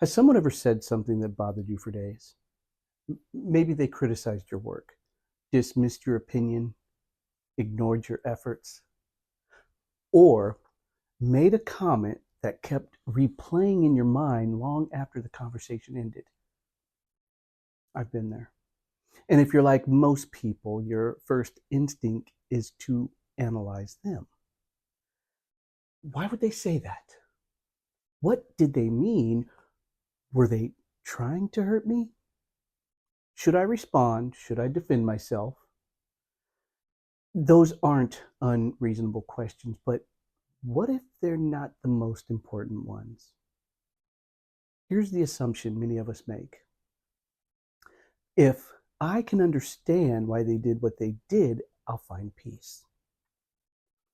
Has someone ever said something that bothered you for days? Maybe they criticized your work, dismissed your opinion, ignored your efforts, or made a comment that kept replaying in your mind long after the conversation ended. I've been there. And if you're like most people, your first instinct is to analyze them. Why would they say that? What did they mean? Were they trying to hurt me? Should I respond? Should I defend myself? Those aren't unreasonable questions, but what if they're not the most important ones? Here's the assumption many of us make. If I can understand why they did what they did, I'll find peace.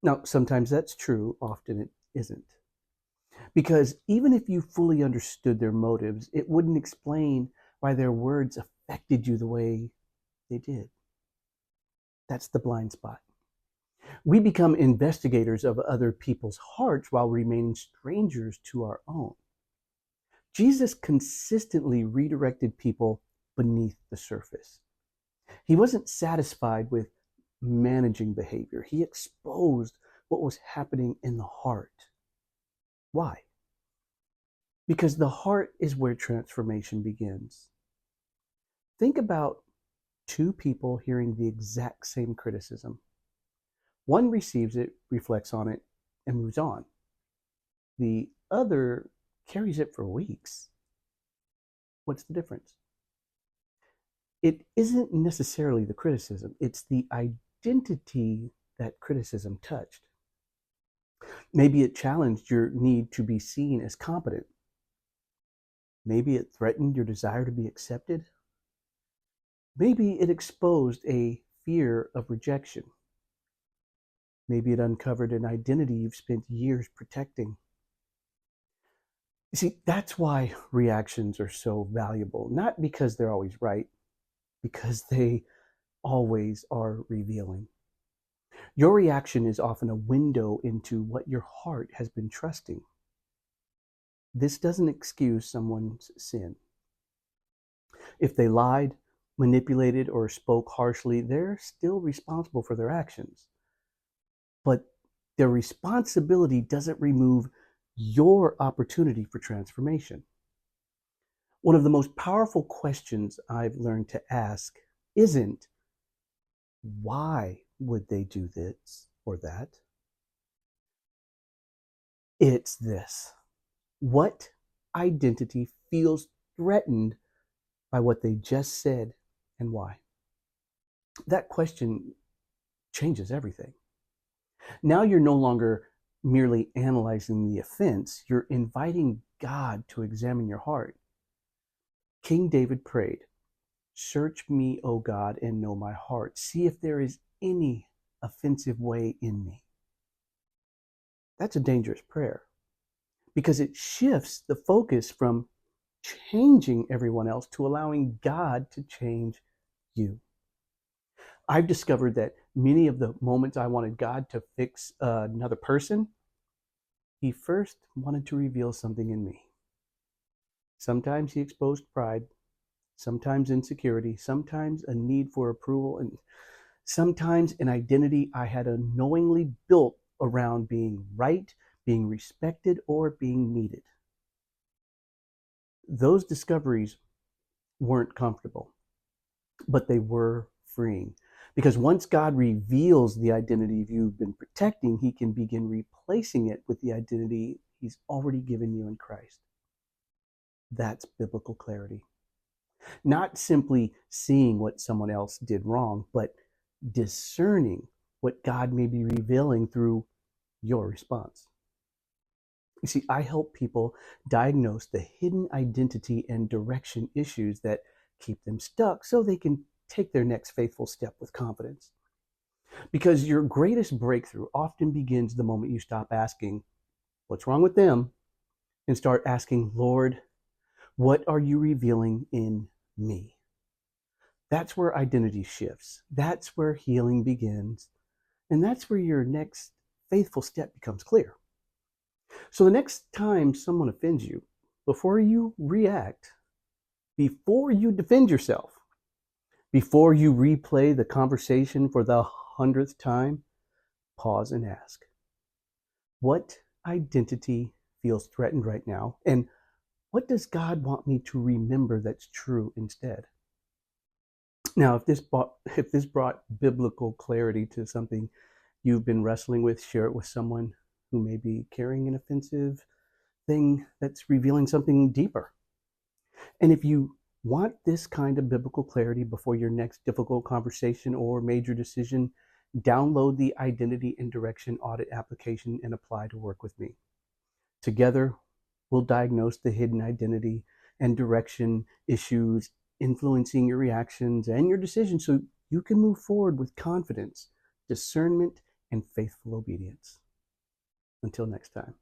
Now, sometimes that's true, often it isn't. Because even if you fully understood their motives, it wouldn't explain why their words affected you the way they did. That's the blind spot. We become investigators of other people's hearts while remaining strangers to our own. Jesus consistently redirected people beneath the surface. He wasn't satisfied with managing behavior. He exposed what was happening in the heart. Why? Because the heart is where transformation begins. Think about two people hearing the exact same criticism. One receives it, reflects on it, and moves on. The other carries it for weeks. What's the difference? It isn't necessarily the criticism, it's the identity that criticism touched. Maybe it challenged your need to be seen as competent. Maybe it threatened your desire to be accepted. Maybe it exposed a fear of rejection. Maybe it uncovered an identity you've spent years protecting. You see, that's why reactions are so valuable, not because they're always right, because they always are revealing. Your reaction is often a window into what your heart has been trusting. This doesn't excuse someone's sin. If they lied, manipulated, or spoke harshly, they're still responsible for their actions. But their responsibility doesn't remove your opportunity for transformation. One of the most powerful questions I've learned to ask isn't, why would they do this or that? It's this: what identity feels threatened by what they just said and why? That question changes everything. Now you're no longer merely analyzing the offense, you're inviting God to examine your heart. King David prayed, "Search me, O God, and know my heart. See if there is any offensive way in me." That's a dangerous prayer because it shifts the focus from changing everyone else to allowing God to change you. I've discovered that many of the moments I wanted God to fix another person, He first wanted to reveal something in me. Sometimes He exposed pride, sometimes insecurity, sometimes a need for approval, and sometimes an identity I had unknowingly built around being right, being respected, or being needed. Those discoveries weren't comfortable, but they were freeing. Because once God reveals the identity you've been protecting, He can begin replacing it with the identity He's already given you in Christ. That's biblical clarity. Not simply seeing what someone else did wrong, but discerning what God may be revealing through your response. You see, I help people diagnose the hidden identity and direction issues that keep them stuck so they can take their next faithful step with confidence. Because your greatest breakthrough often begins the moment you stop asking, "What's wrong with them?" and start asking, "Lord, what are you revealing in me?" That's where identity shifts. That's where healing begins. And that's where your next faithful step becomes clear. So the next time someone offends you, before you react, before you defend yourself, before you replay the conversation for the 100th time, pause and ask, what identity feels threatened right now? And what does God want me to remember that's true instead? Now, if this brought biblical clarity to something you've been wrestling with, share it with someone who may be carrying an offensive thing that's revealing something deeper. And if you want this kind of biblical clarity before your next difficult conversation or major decision, download the Identity and Direction Audit application and apply to work with me. Together, we'll diagnose the hidden identity and direction issues influencing your reactions and your decisions so you can move forward with confidence, discernment, and faithful obedience. Until next time.